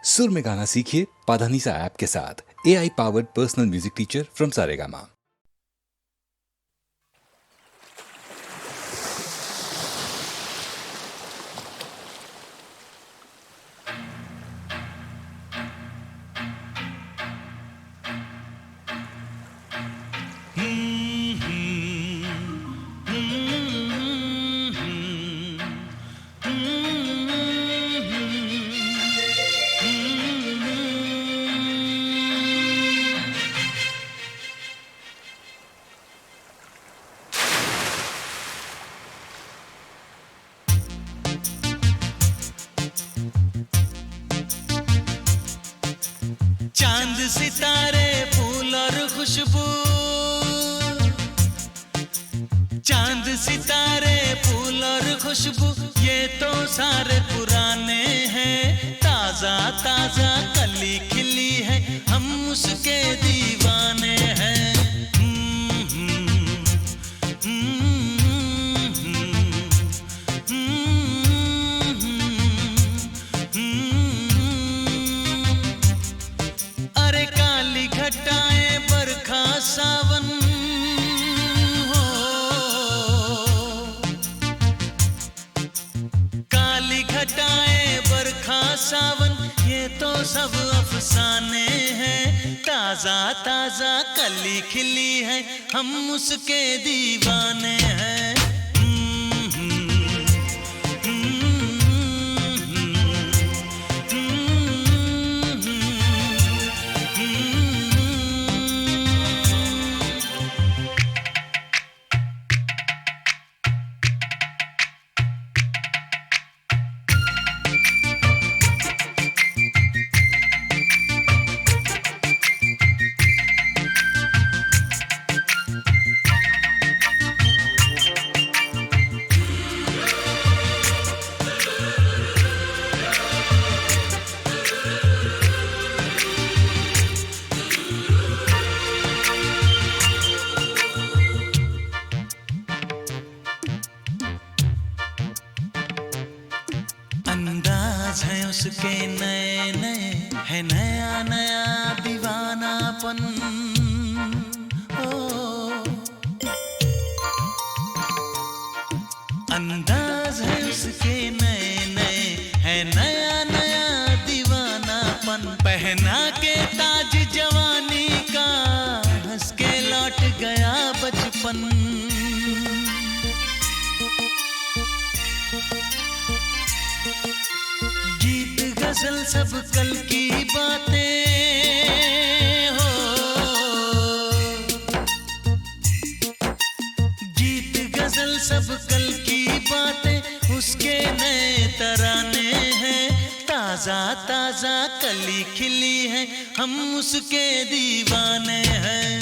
सुर में गाना सीखिए पाधानीसा ऐप के साथ। AI powered personal music teacher from Saregama. चांद सितारे फूल और खुशबू, चांद सितारे फूल और खुशबू, ये तो सारे पुराने हैं। ताजा ताजा कली खिली है, हम उसके दीवाने हैं। अरे काली घटाएं बरखा सावन हो, काली घटाएं बरखा सावन, ये तो सब अफसाने हैं। ताजा ताजा कली खिली है, हम उसके दीवाने हैं। अंदाज है उसके नए नए, है नया नया दीवानापन। ओ अंदाज है उसके नए नए, है नया नया दीवानापन। पहना के ताज जवानी का, हंस के लौट गया बचपन। गीत गजल सब कल की बातें हो, गीत गजल सब कल की बातें, उसके नए तराने हैं। ताजा ताजा कली खिली है, हम उसके दीवाने हैं।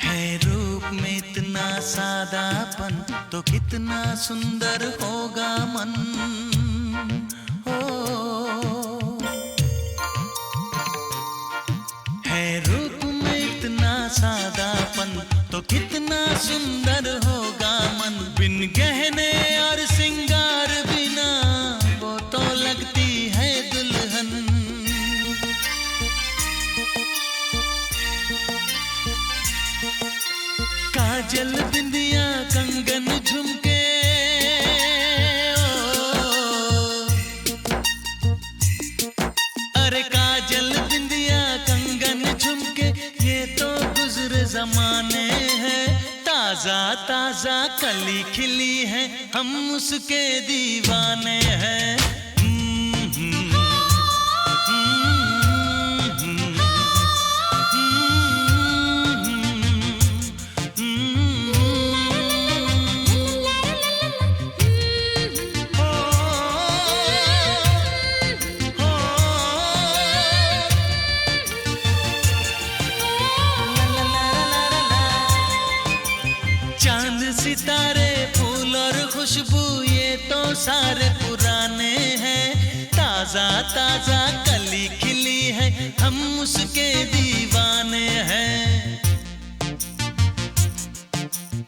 है रूप में इतना सादापन, तो कितना सुंदर होगा मन। हो है रूप में इतना सादापन, तो कितना सुंदर होगा मन। बिन गहने और सिंगार बिना, वो तो लगती है दुल्हन। काजल बिंदिया कंगन झुमके, अरे काजल बिंदिया कंगन झुमके, ये तो गुजरे जमाने हैं। ताजा ताजा कली खिली है, हम उसके दीवाने हैं। सारे पुराने हैं, ताजा ताजा कली खिली है, हम उसके दीवाने हैं।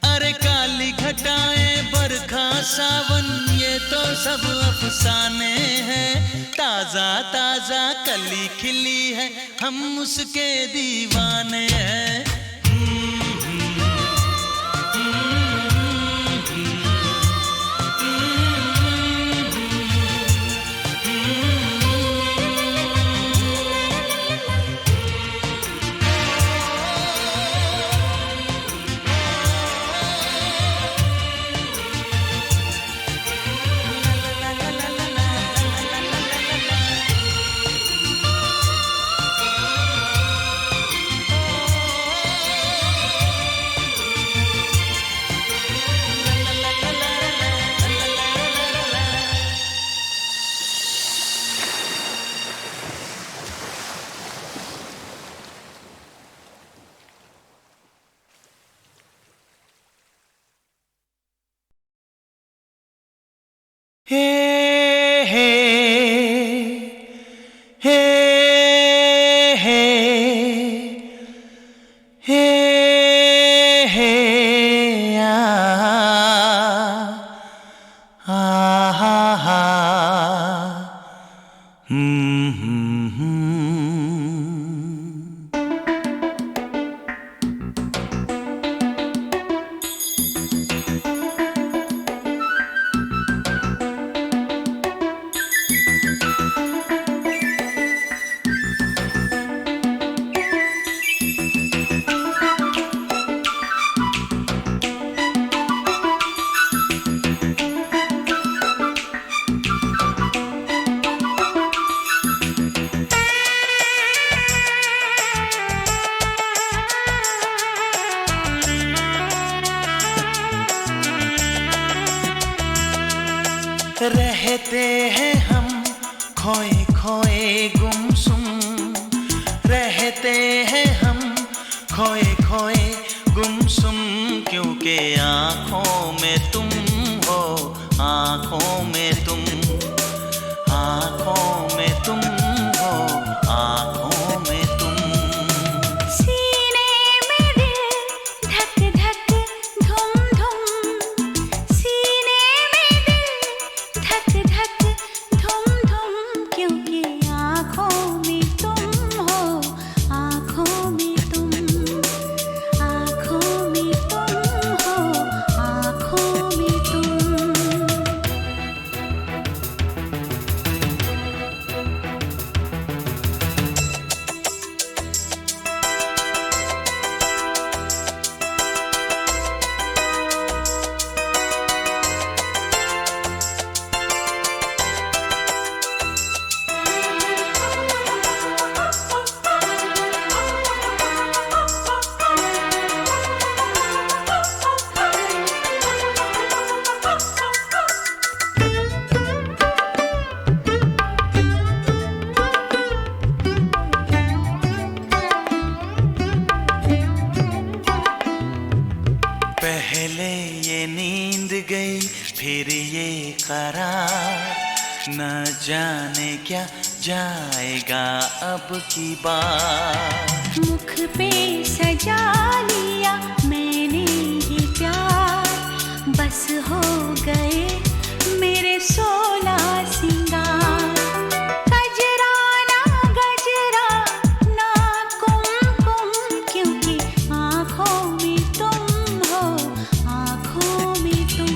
अरे काली घटाएं बरखा सावन ये तो सब अफसाने हैं, ताजा ताजा कली खिली है, हम उसके दीवाने हैं। हे हे हे हे हे हे आ हा हा रहते हैं हम खोए खोए गुमसुम, रहते हैं हम खोए खोए गुमसुम, क्योंकि आँखों में तुम हो, आँखों में तुम, आँखों में तुम हो, आँखों में तुम। सीने में दिल धक धक धुम धुम, सीने में दिल धक धक धुम धुम, क्योंकि आँखों में तुम हो, आँखों में तुम, आँखों में तुम हो, आँखों में तुम। पहले ये नींद गई फिर ये करार, न जाने क्या जाएगा अब की बार। मुख पे सजा लिया मैंने ये प्यार, बस हो गए मेरे 16 सिंगार। गजरा ना गजरा ना कुमकुम, क्योंकि आँखों में तुम हो, आँखों में तुम।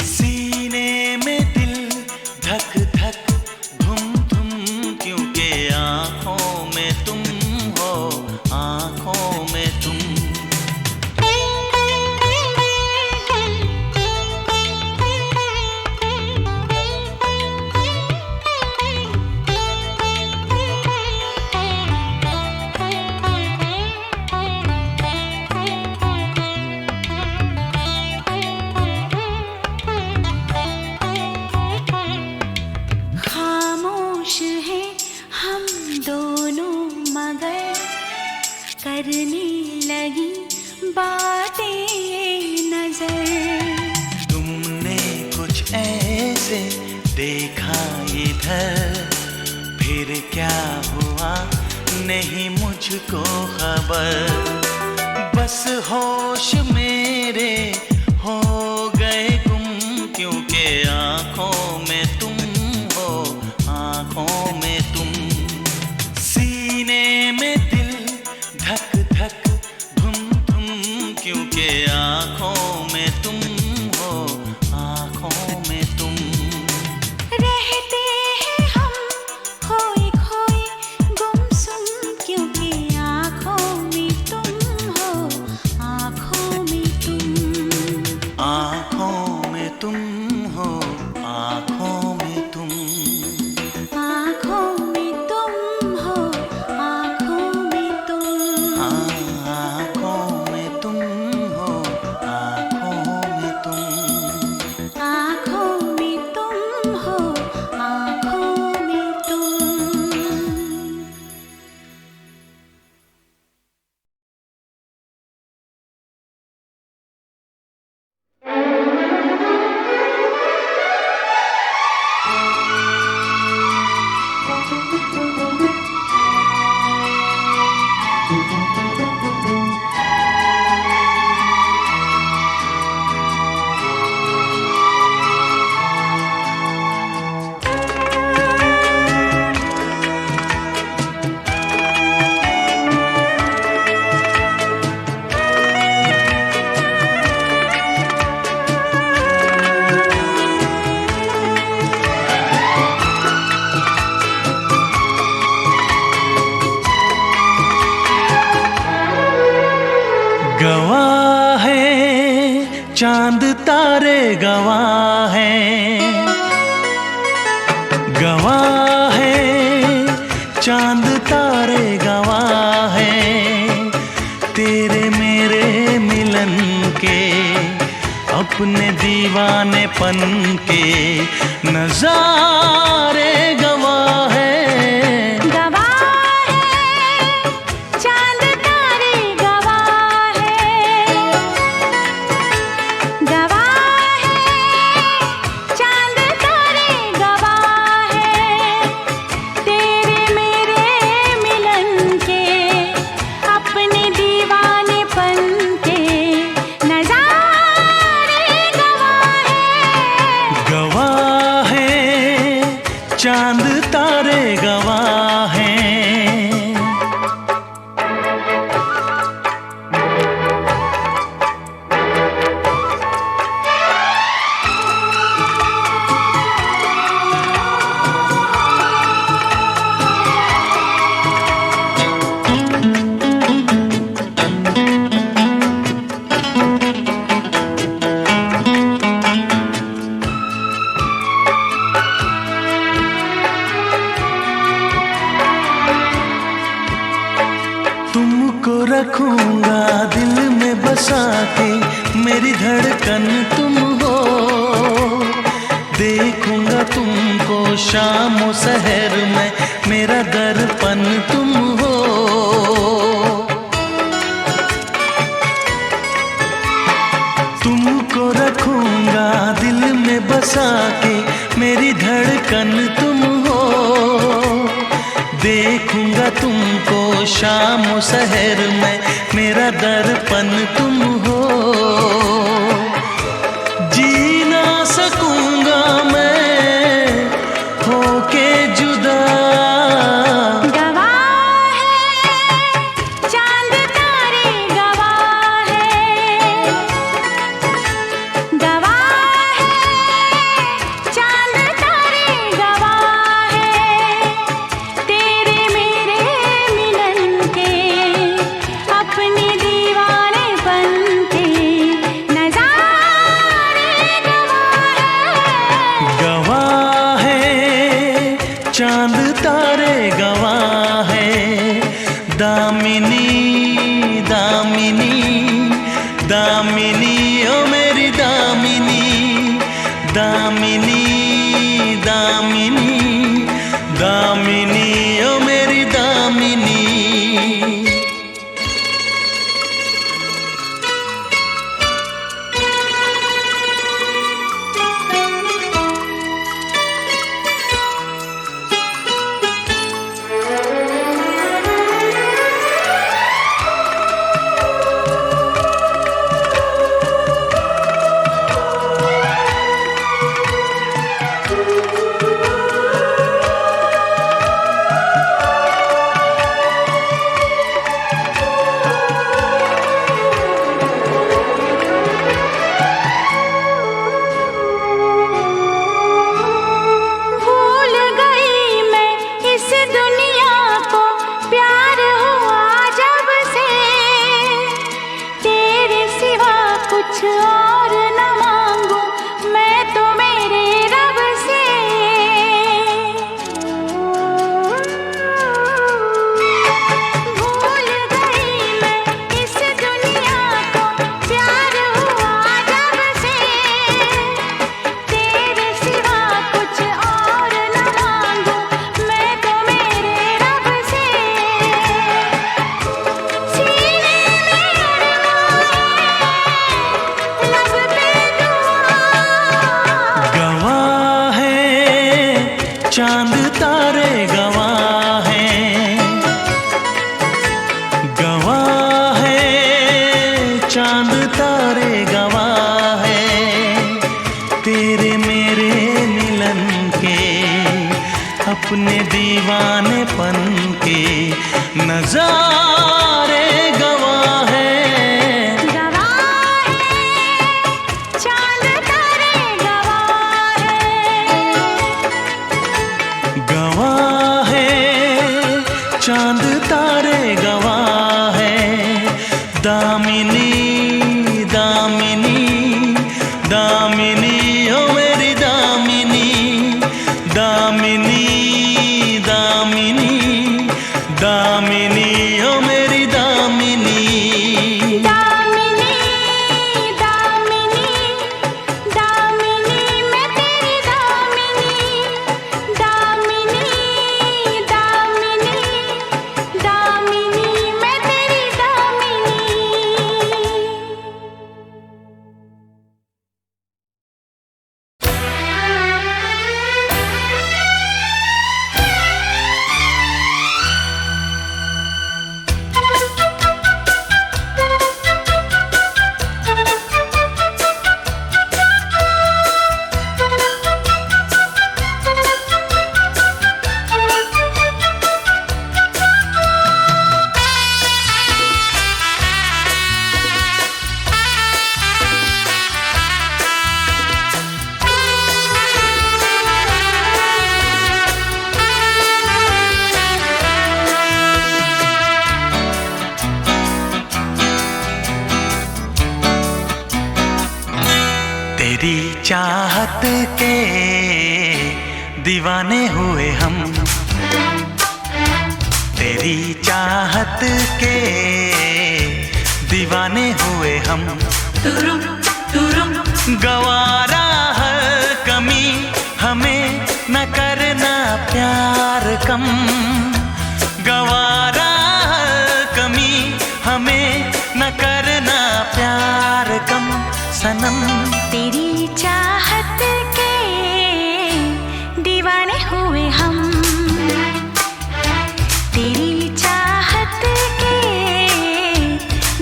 सीने में दिल धक धक धुम धुम, क्योंकि आँखों में तुम हो, आँखों में तुम। खामोश हैं हम दोनों मगर करने लगी बातें ये नजर। तुमने कुछ ऐसा देखा इधर फिर क्या हुआ नहीं मुझको खबर। बस होश मेरे हो गए गुम, क्योंकि आंखों में तुम हो, आंखों में तुम। सीने में दिल धक धक धुम धुम, क्योंकि आंखों में तुम हो, आंखों में तुम। रहते हैं हम खोए खोए गुमसुम, क्योंकि आँखों में तुम हो, आँखों में तुम। आँखों में तुम हो, आँखों में तुम। आँखों में तुम हो, आँखों में तुम। आँखों में तुम हो, आँखों में तुम। आँखों में तुम हो, आँखों में तुम। गवाह है चांद तारे, गवाह है, गवाह है चांद तारे, गवाह है तेरे मेरे मिलन के, अपने दीवानेपन के नजारे गवाह है। चांद तारे गवाह है, गवाह है चांद तारे, गवाह है तेरे मेरे मिलन के, अपने दीवानेपन के नजारे गवाह है। गवाह है चांद तारे, गवाह है। तुमको रखूंगा दिल में बसा के, मेरी धड़कन तुम हो। देखूंगा तुमको शाम और सहर में, मेरा दर्पण तुम हो। तुमको रखूंगा दिल में बसा के, मेरी धड़कन तुम हो। देखूंगा तुमको शाम और सहर में, मेरा दर्पण तुम हो। जी ना सकूंगा मैं होके जुदा। गवाह है चांद तारे, गवाह है, गवाह है चांद तारे, गवाह है तेरे मेरे मिलन के, अपने दीवानेपन के नजारे गवाह है। गवाह है चांद तारे, गवाह है दामिनी, दामिनी, दामिनी ओ मेरी दामिनी, दामिनी, दामिनी, दामिनी ओ मेरी दामिनी। चांद तारे गवाह हैं, गवाह हैं, चांद तारे गवाह हैं तेरे मेरे मिलन के, अपने दीवानेपन के नजारे गवाह हैं। चांद तारे गवाह है, दामिनी दामिनी दामिनी ओ मेरी दामिनी, दामिनी दामिनी दामिनी ओ मेरी दामिनी। दामिनी दामिनी दामिनी मैं तेरी दामिनी, दामिनी दामिनी दामिनी मैं तेरी दामिनी। तेरी चाहत के दीवाने हुए हम, तेरी चाहत के दीवाने हुए हम। गवारा हर कमी हमें न करना प्यार कम, गवारा हर कमी हमें न करना प्यार कम सनम। तेरी चाहत के दीवाने हुए हम, तेरी चाहत के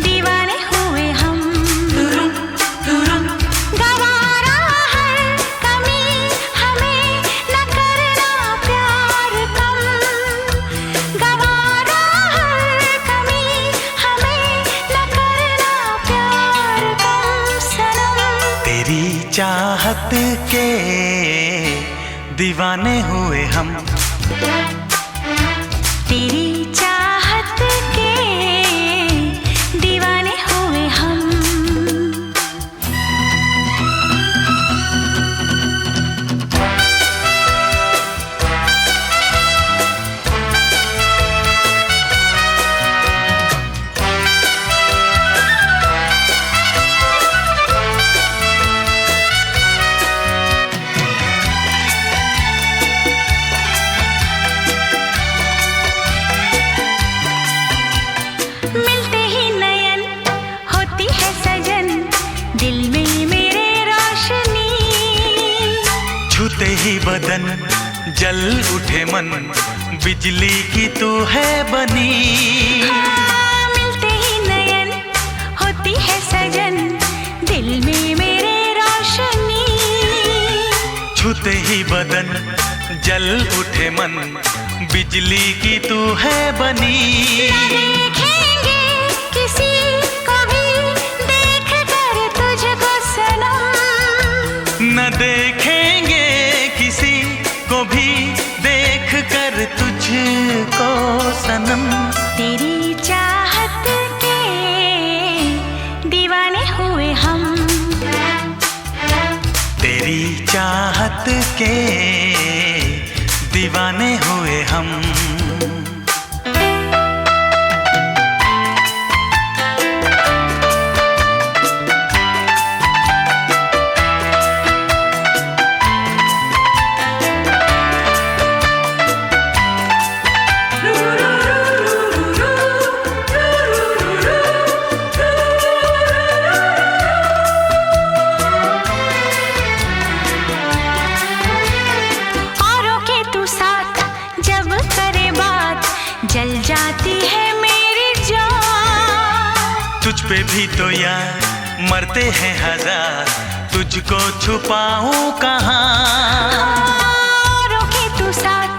दीवाने हुए हम। गवारा हर कमी हमें न करना प्यार कम, गवारा हर कमी हमें न करना प्यार कम सनम। तेरी चाहत के दीवाने हुए हम, तेरी चाहत के दीवाने हुए हम। मिलते ही नयन होती है सजन, दिल में मेरे रोशनी। छूते ही बदन जल उठे मन, बिजली की तू है बनी। मिलते ही नयन होती है सजन, दिल में मेरे रोशनी। छूते ही बदन जल उठे मन, बिजली की तू है बनी। देखेंगे किसी को भी देख कर तुझको सनम, न देखेंगे किसी को भी देख कर तुझको सनम। तेरी चाहत के दीवाने हुए हम, तेरी चाहत के दीवाने हुए हम। पे भी तो यार मरते हैं हजार, तुझको छुपाऊं कहाँ। रोके तू साथ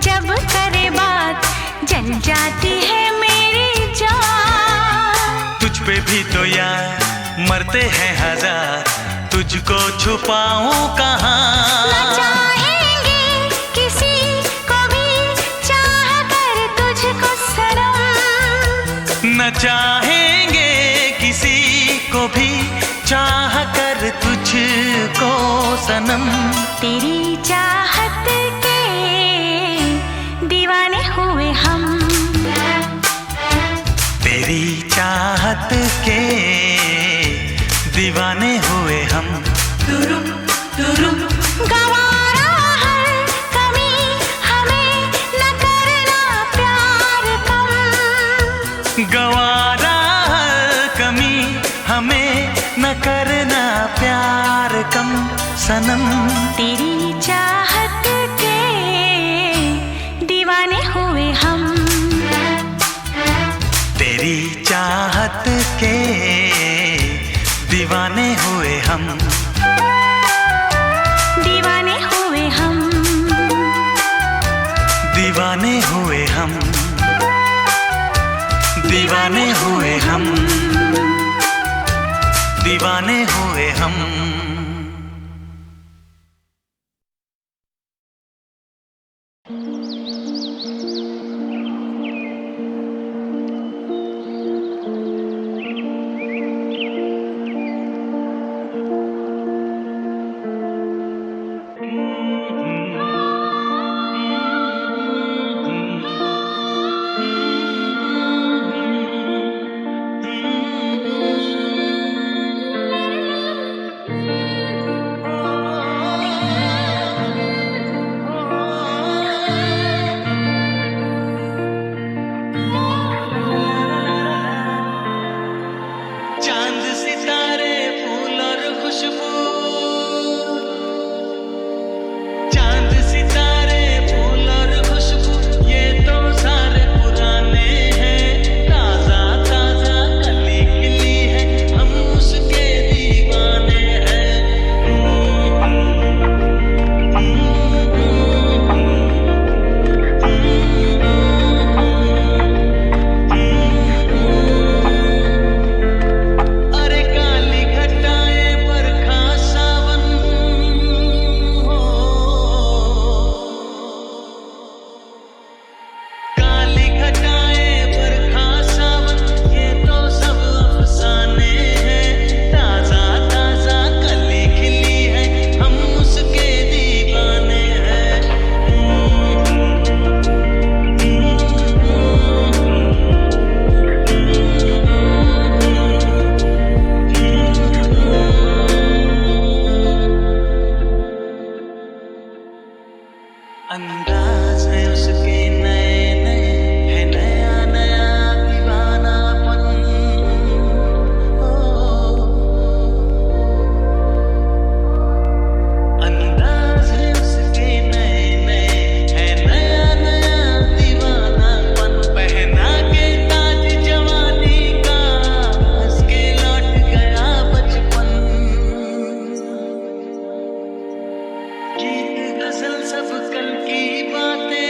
जब करे बात, जल जाती है मेरी जान। तुझ पे भी तो यार मरते हैं हजार, तुझको छुपाऊं कहाँ। न चाहेंगे किसी को भी चाह कर तुझको सनम, न चाहेंगे किसी को भी चाह कर तुझको सनम। तेरी चाहत के दीवाने हुए हम, तेरी चाहत के दीवाने हुए हम। गवारा हर कमी हमें न करना प्यार कम, गवारा हर कमी हमें न करना प्यार कम सनम। तेरी चाहत के दीवाने हुए हम, तेरी चाहत के दीवाने हुए हम। दीवाने हुए हम, दीवाने हुए हम, दीवाने हुए हम, दीवाने हुए हम। चांद सितारे फूल और खुशबू, चांद सितारे फूल और खुशबू ये तो सारे पुराने हैं। ताजा ताजा कली खिली है, हम उसके दीवाने हैं। अरे काली घटाएं बरखा सावन हो, काली घटाएं बरखा सावन ये तो सब अफसाने हैं। ताजा ताजा कली खिली है, हम उसके दीवाने हैं। अंदाज है उसके नए नए, है नया नया दीवानापन। अंदाज है उसके नए नए, है नया नया दीवानापन। पहना के ताज जवानी का, हंस के लौट गया बचपन। गीत गजल सब कल की बातें,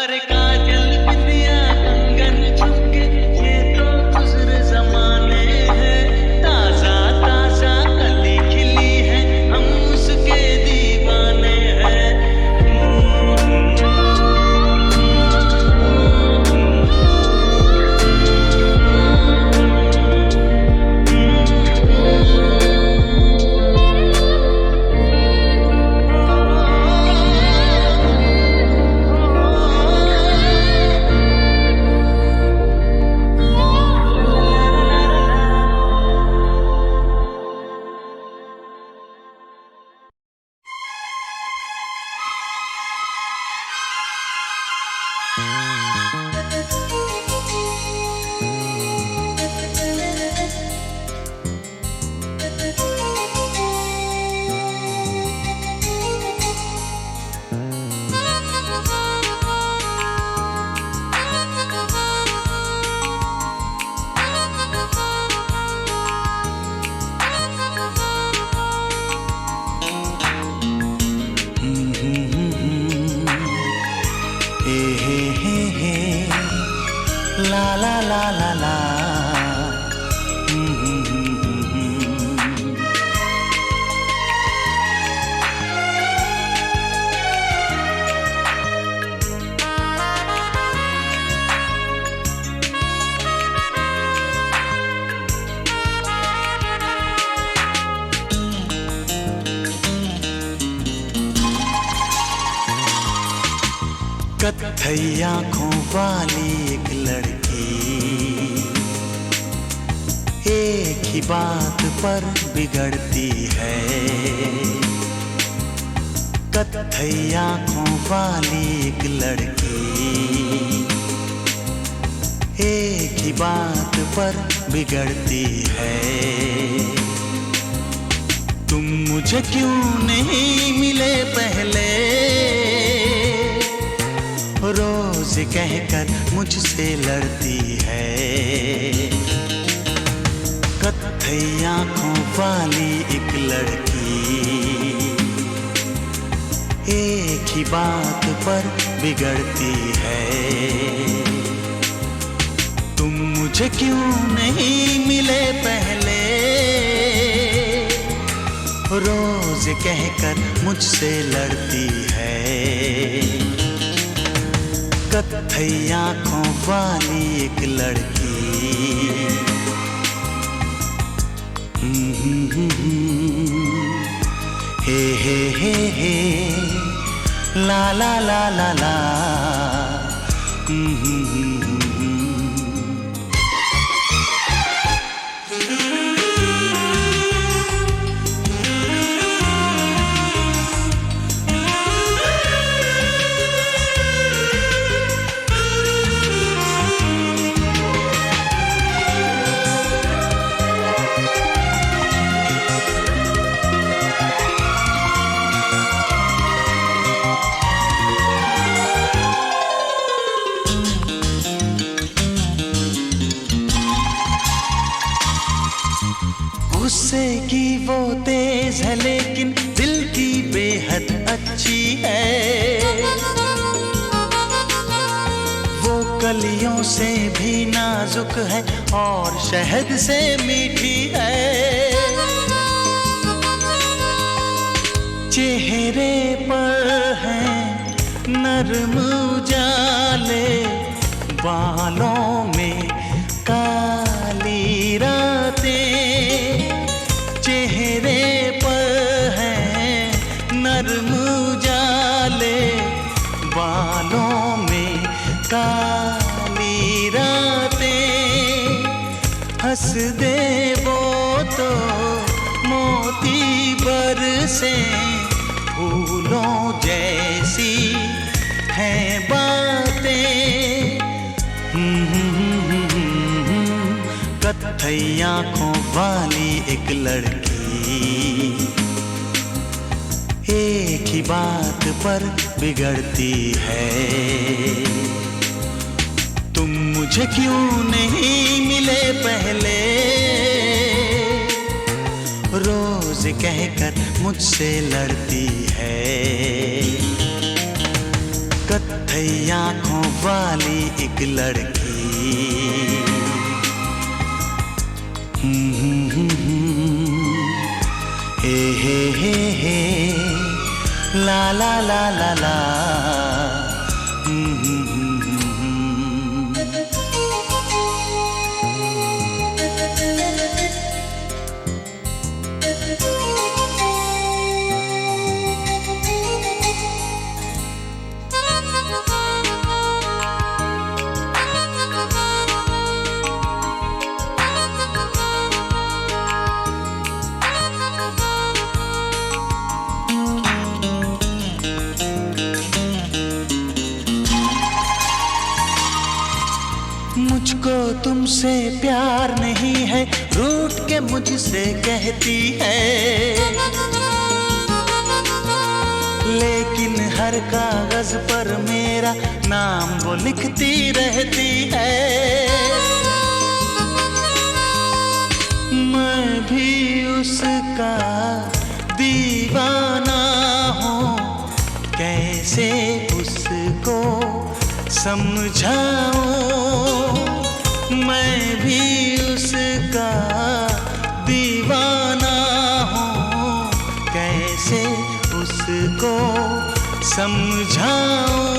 अरे काजल बिंदिया कंगन झुमके ये तो गुज़रे ज़माने हैं। ताज़ा ताज़ा कली खिली है हम उसके दीवाने हैं। ला ला ला ला ला कत्थई आँखों वाली एक लड़की एक ही बात पर बिगड़ती है। कत्थई आँखों वाली एक लड़की एक ही बात पर बिगड़ती है। तुम मुझे क्यों नहीं मिले पहले, रोज कहकर मुझसे लड़ती है। कत्थई आँखों वाली एक लड़की एक ही बात पर बिगड़ती है। तुम मुझे क्यों नहीं मिले पहले, रोज कहकर मुझसे लड़ती है। कत्थई आँखों वाली एक लड़की हे ला ला ला ला ला गुस्से की वो तेज है लेकिन दिल की बेहद अच्छी है। वो कलियों से भी नाजुक है और शहद से मीठी है। चेहरे पर है नरम उजाले, बालों में काली रातें। चेहरे पर है नरम उजाले, बालों में काली रातें। हंस दे वो तो मोती बरसे, फूलों जैसी हैं बातें। कत्थई आँखों वाली एक लड़की एक ही बात पर बिगड़ती है। तुम मुझे क्यों नहीं मिले पहले, रोज कहकर मुझसे लड़ती है। कत्थई आँखों वाली एक लड़की। हे ला ला ला ला ला। मुझको तुमसे प्यार नहीं है, रूठ के मुझसे कहती है, लेकिन हर कागज पर मेरा नाम वो लिखती रहती है। मैं भी उसका दीवाना हूँ, कैसे उसको समझाऊं। मैं भी उसका दीवाना हूँ, कैसे उसको समझाऊं।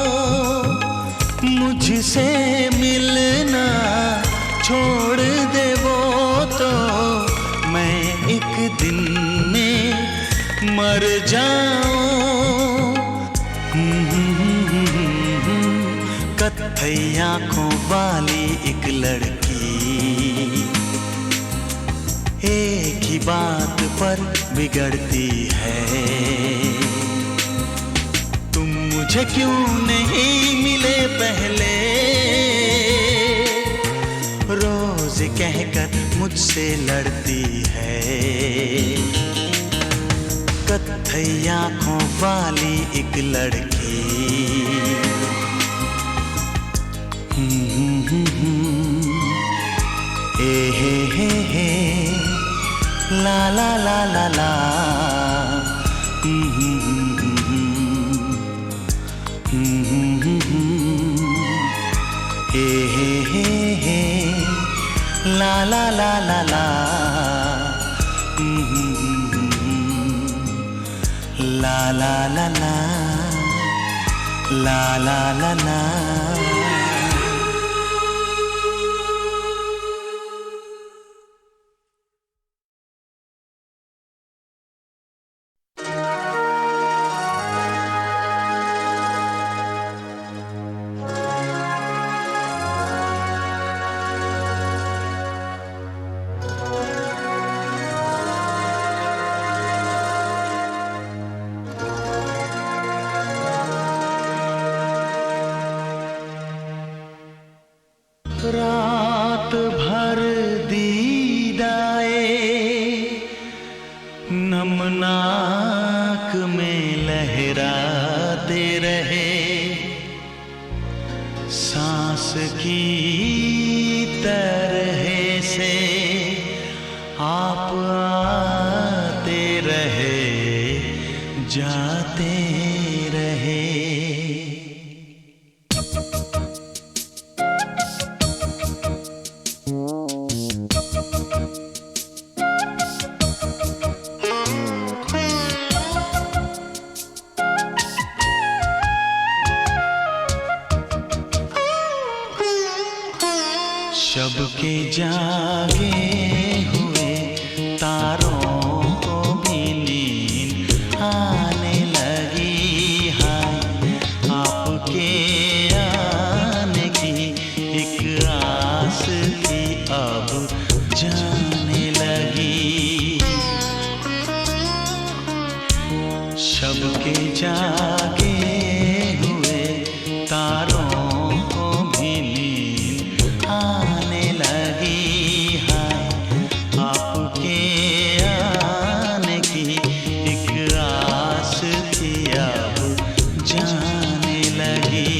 मुझसे मिलना छोड़ दे वो तो मैं एक दिन में मर जाऊं। कत्थई आँखों वाली एक लड़की, एक ही बात पर बिगड़ती है। तुम मुझे क्यों नहीं मिले पहले, रोज कहकर मुझसे लड़ती है। कत्थई आँखों वाली एक लड़की। हे ला ला ला ला ला। हे ला ला ला ला ला। ला ला ला ला ला ला ला ला। रात भर दीदाए नमनाक में लहराते रहे, सांस की तरह से आप आते रहे, जाते रहे। शब के जागे हुए तारों को भी नींद आने लगी। हाय आपके आने की एक आस थी, अब जाने लगी। शब के जागे हुए तारों को भी नींद आने लगी। हाय आपके आने की एक आस थी, अब जाने लगी।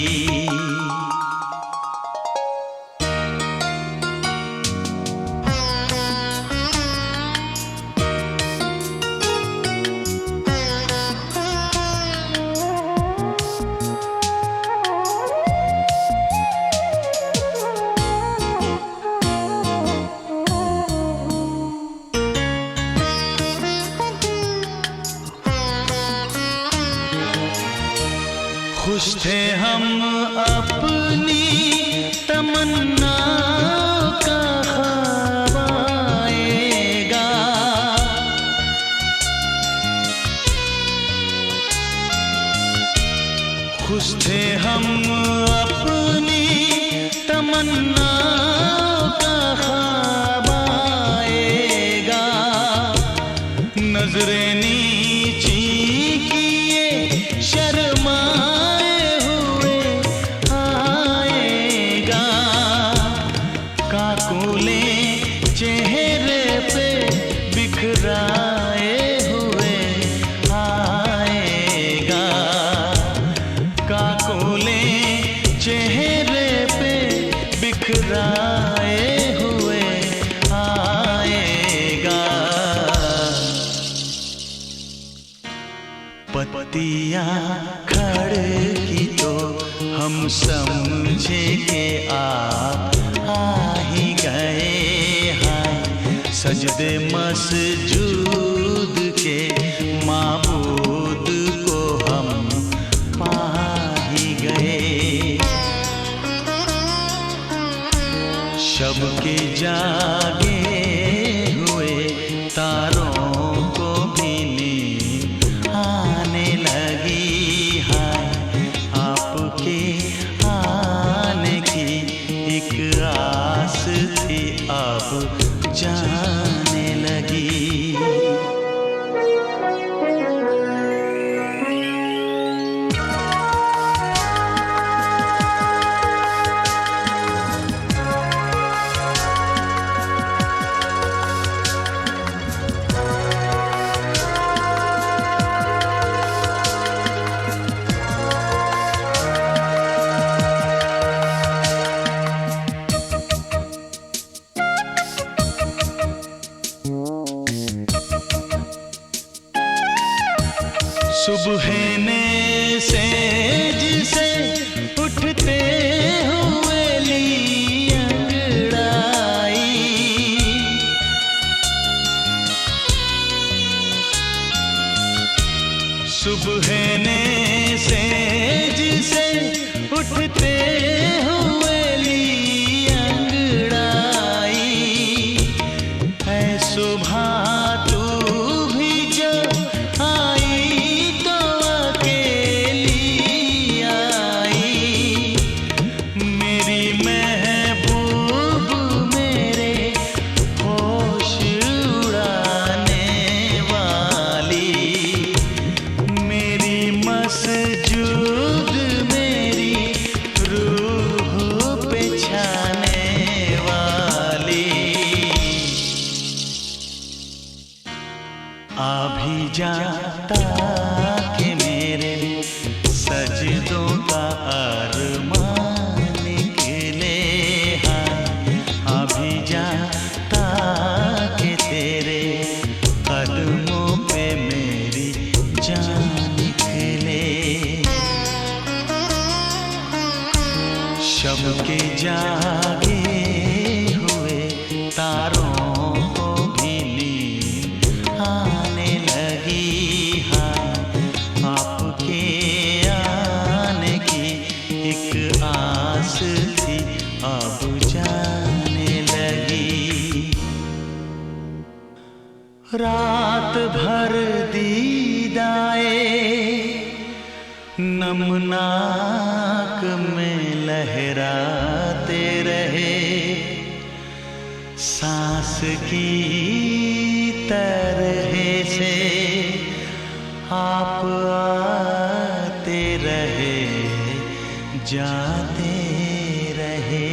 खुश थे हम अपनी तमन्ना का ख्वाब आएगा। खुश थे हम अपनी तमन्ना का ख्वाब आएगा। नजरें नीची किए शर्माए हुए आएगा। काकुले चेहरे पे बिखराए हुए आएगा। काकुले चेहरे पे बिखराए हुए आएगा। पत्तियां खड़की तो हम समझे कि आप आ ही गए। हाय सजदे मसजूद के माबूद को हम पा ही गए। शब के जागे हुए तारों को भी नींद आने लगी। हाय आपके आने की एक आस थी अब जाने लगी। सुबह ने सेज से उठते हुए ली अंगड़ाई। सुबह ने सेज से उठते हुए ली अंगड़ाई। है सुबह तू भी जो आई तो अकेली आई। मेरी महबूब मेरे होश उड़ाने वाली। मेरी मसजूद मेरी रूह पे छाने वाली। आ भी जाता कि मेरे सजदों का अरमान निकले। हाय आ भी जाता कि तेरे कदमों पे मेरी जान निकले। शब के जागे हुए तारों को भी नींद आने लगी। हाय आपके आने की एक आस थी अब जाने लगी। रात भर दीदाए नमनाक में लहराते रहे। सांस की तरह से आप आते रहे जाते रहे।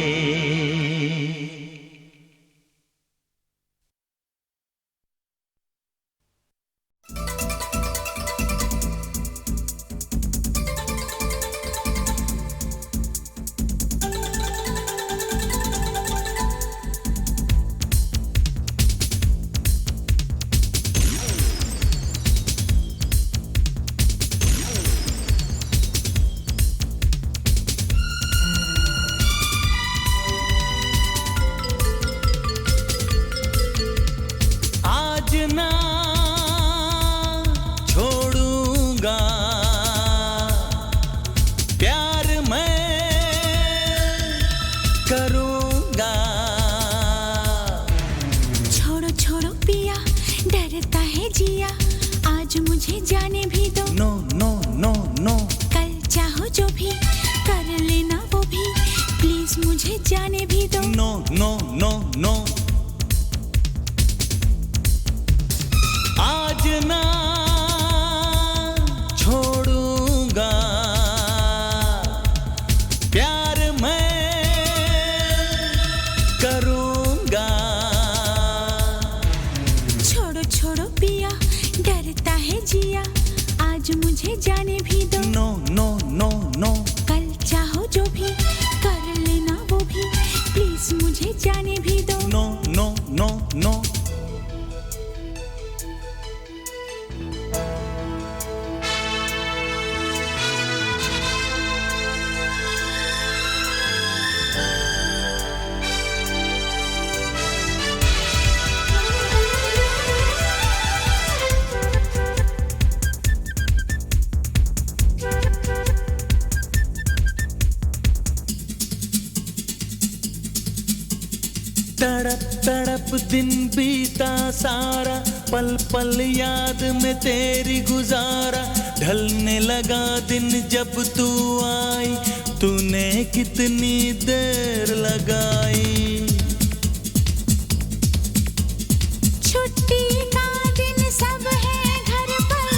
जो भी कर लेना वो भी, प्लीज मुझे जाने भी दो। नो नो नो नो, आज ना छोड़ूंगा प्यार मैं करूंगा। छोड़ो छोड़ो पिया, डरता है जिया, आज मुझे जाने भी दो। नो नो नो नो, कल चाहो जो भी कर लेना वो भी, प्लीज मुझे जाने भी दो। नो नो नो नो, तड़प तड़प दिन बीता सारा, पल पल याद में तेरी गुजारा। ढलने लगा दिन जब तू आई, तूने कितनी देर लगाई। छुट्टी का दिन सब है घर पर,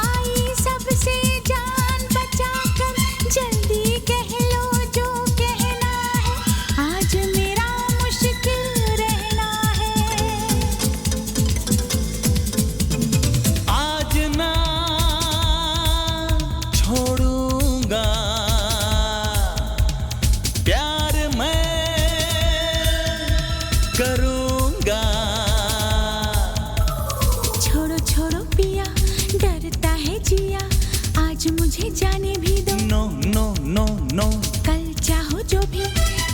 आई सबसे जान बचाकर, जल्दी कह लो जो कहना है, आज मेरा मुश्किल रहना है। आज ना छोड़ूंगा प्यार मैं करूंगा। छोड़ो छोड़ो पिया, डरता है जिया, आज मुझे जाने भी दो। नो नो नो नो, कल चाहो जो भी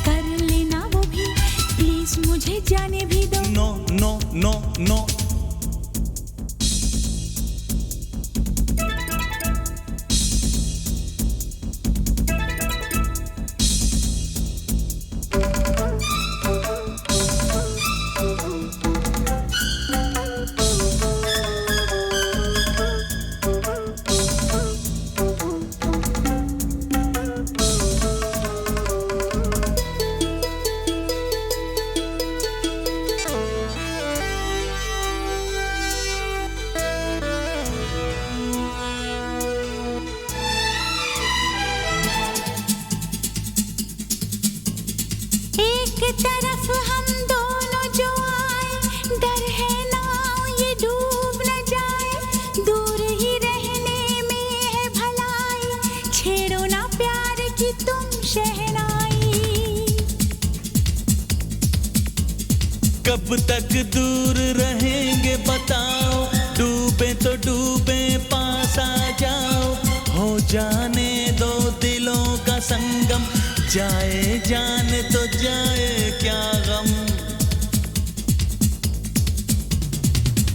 कर लेना वो भी, प्लीज मुझे जाने भी दो। नो नो नो नो, एक तरफ हम दोनों जो आए, डर है ना ये डूब न जाए, दूर ही रहने में है भलाई, छेड़ो ना प्यार की तुम शहनाई। कब तक दूर रहेंगे बताओ, डूबे तो डूबे पास आ जाओ, हो जाने दो दिलों का संगम, जाए जान तो जाए क्या गम।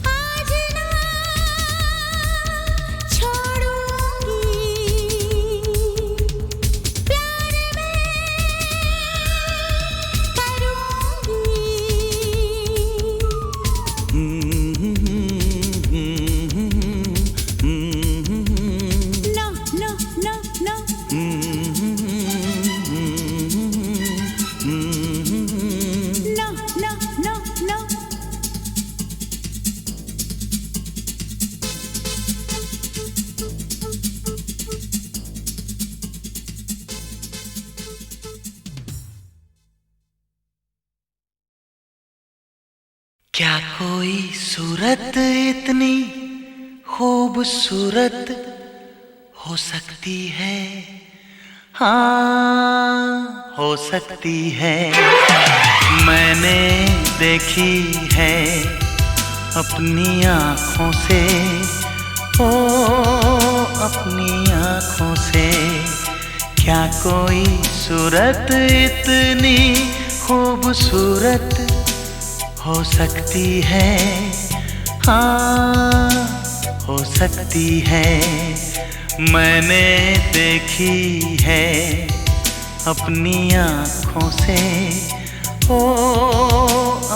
आज ना छोड़ूंगी प्यार मैं करूंगी। No no no no, no no no no. क्या कोई सूरत इतनी खूबसूरत हो सकती है? हाँ हो सकती है। मैंने देखी है अपनी आँखों से, ओ अपनी आँखों से। क्या कोई सूरत इतनी खूबसूरत हो सकती है? हाँ हो सकती है। मैंने देखी है अपनी आँखों से, ओ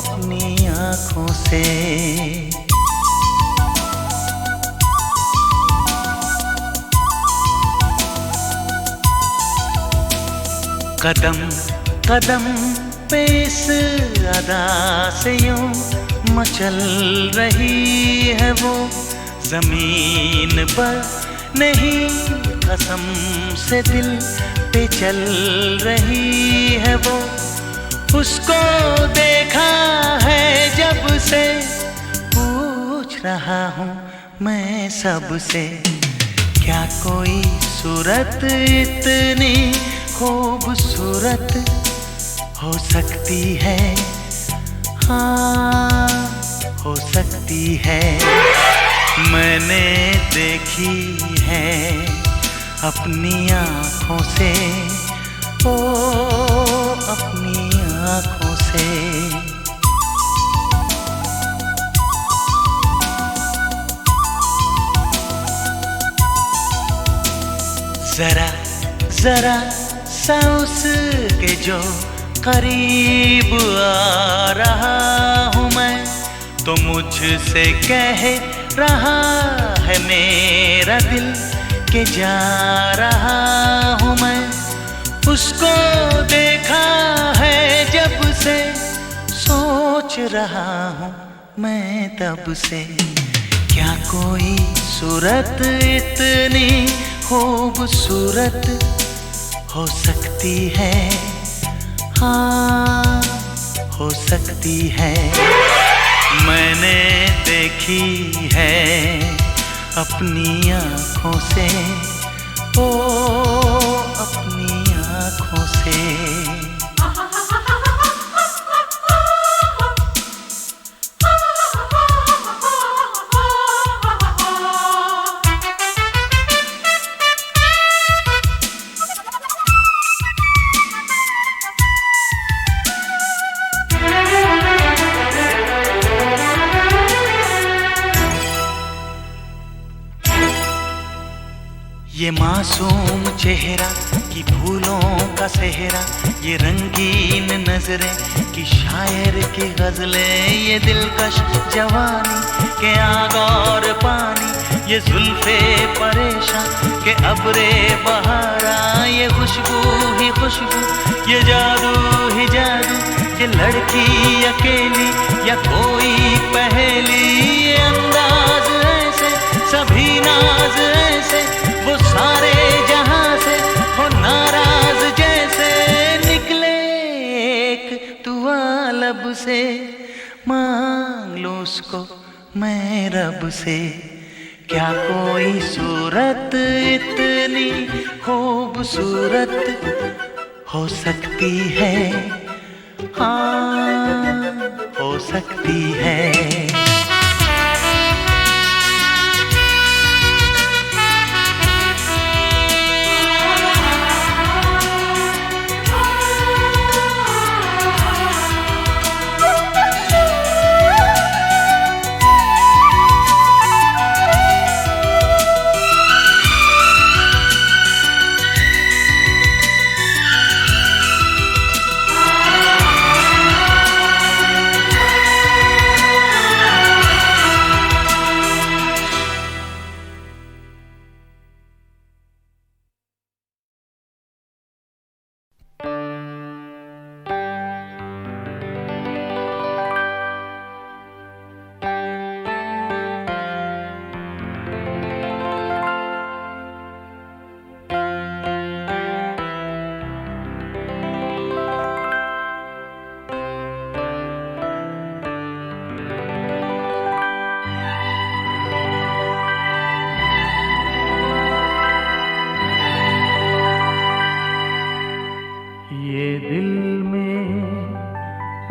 अपनी आँखों से। कदम कदम पे इस अदा से यूं मचल रही है वो, जमीन पर नहीं कसम से दिल पे चल रही है वो। उसको देखा है जब से, पूछ रहा हूँ मैं सबसे, क्या कोई सूरत इतनी खूबसूरत हो सकती है? हाँ, हो सकती है। मैंने देखी है अपनी आँखों से, ओ अपनी आँखों से। जरा जरा सा उसके जो करीब आ रहा हूँ मैं, तो मुझसे कह रहा है मेरा दिल के जा रहा हूँ मैं। उसको देखा है जब से, सोच रहा हूँ मैं तब से, क्या कोई सूरत इतनी खूबसूरत हो सकती है? हाँ, हो सकती है। मैंने देखी है अपनी आँखों से, ओ अपनी आँखों से। ये मासूम चेहरा कि भूलों का सेहरा, ये रंगीन नजरें कि शायर की गजलें, ये दिलकश जवानी के आग और पानी, ये जुल्फे परेशान के अब्रे बहारा, ये खुशबू ही खुशबू, ये जादू ही जादू, ये लड़की अकेली या कोई पहेली, ये अंदाज ऐसे सभी नाज ऐसे, वो सारे जहां से हो नाराज जैसे, निकले एक दुआ लब से, मांग लो उसको मैं रब से, क्या कोई सूरत इतनी खूबसूरत हो सकती है? हाँ, हो सकती है।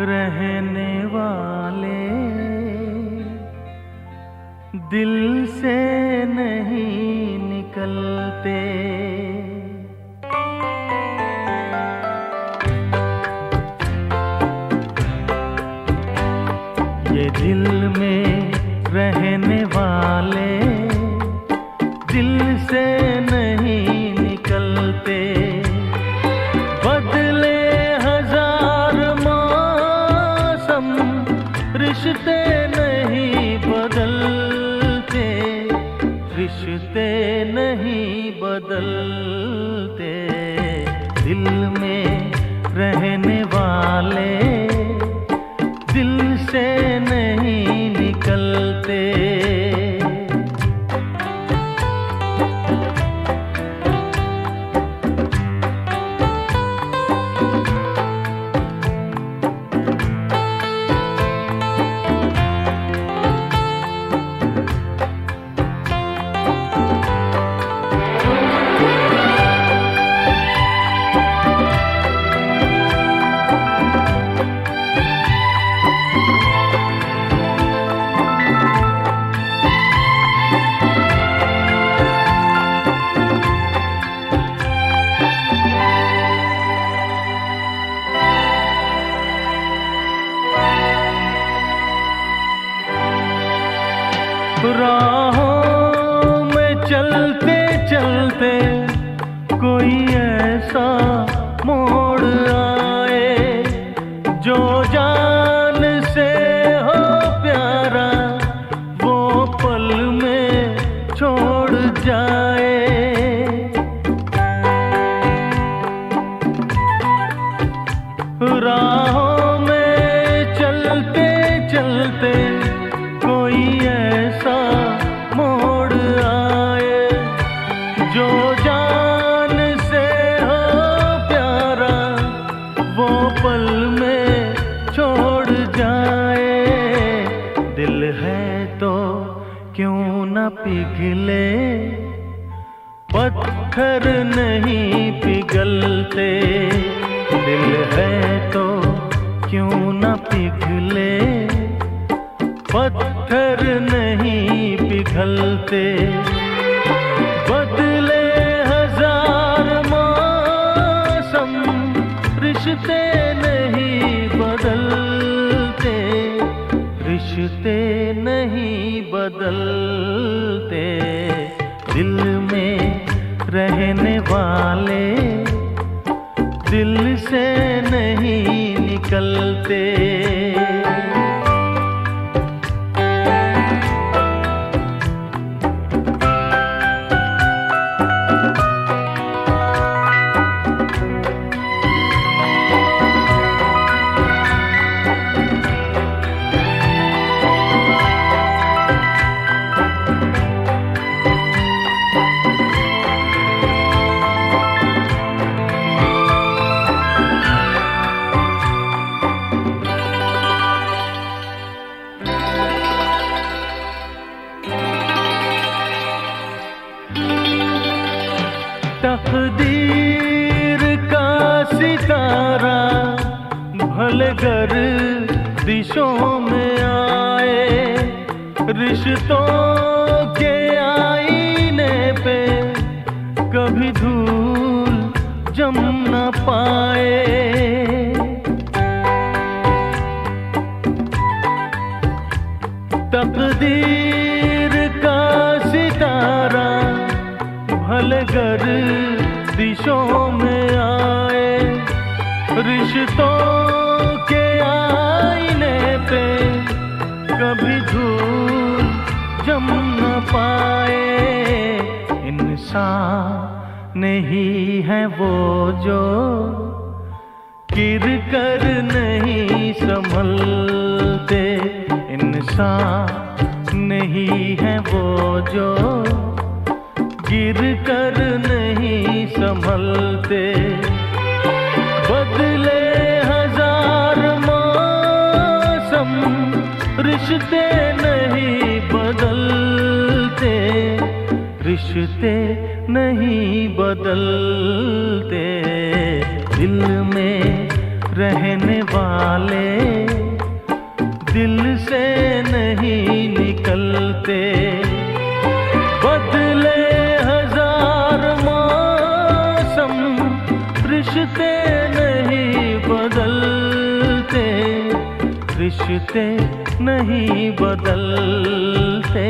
रहने वाले दिल से नहीं निकलते, ये दिल में रहने वाले दिल से नहीं निकलते, बदले हजार मौसम रिश्ते नहीं बदलते, रिश्ते नहीं बदलते, दिल में कोई ऐसा मोड़ आए जो जान से हो प्यारा, वो पल में छोड़ जाए। राहों में चलते चलते कोई ऐसा मोड़ आए जो जान से हो प्यारा, वो पल में छोड़ जाए। दिल है तो क्यों न पिघले, पत्थर नहीं पिघलते। दिल है तो क्यों न पिघले, पत्थर नहीं पिघलते। बदले हजार मौसम, रिश्ते नहीं बदलते, रिश्ते नहीं बदलते। दिल में रहने वाले दिल से नहीं निकलते। तकदीर का सितारा भले गर्दिशों में आए, रिश्तों के आईने पे कभी धूल जम न पाए। तकदीर का सितारा भले गर्दिशों में आए, रिश्तों के आईने पे कभी धूल जम न पाए। इंसान नहीं है वो जो गिर कर नहीं संभलते। इंसान नहीं है वो जो गिर कर नहीं संभलते। बदले हजार मौसम, रिश्ते नहीं बदलते, रिश्ते नहीं बदलते। दिल में रहने वाले दिल से नहीं निकलते। बदले हजार मौसम, रिश्ते नहीं बदलते, रिश्ते नहीं बदलते,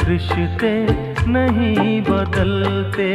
रिश्ते नहीं बदलते।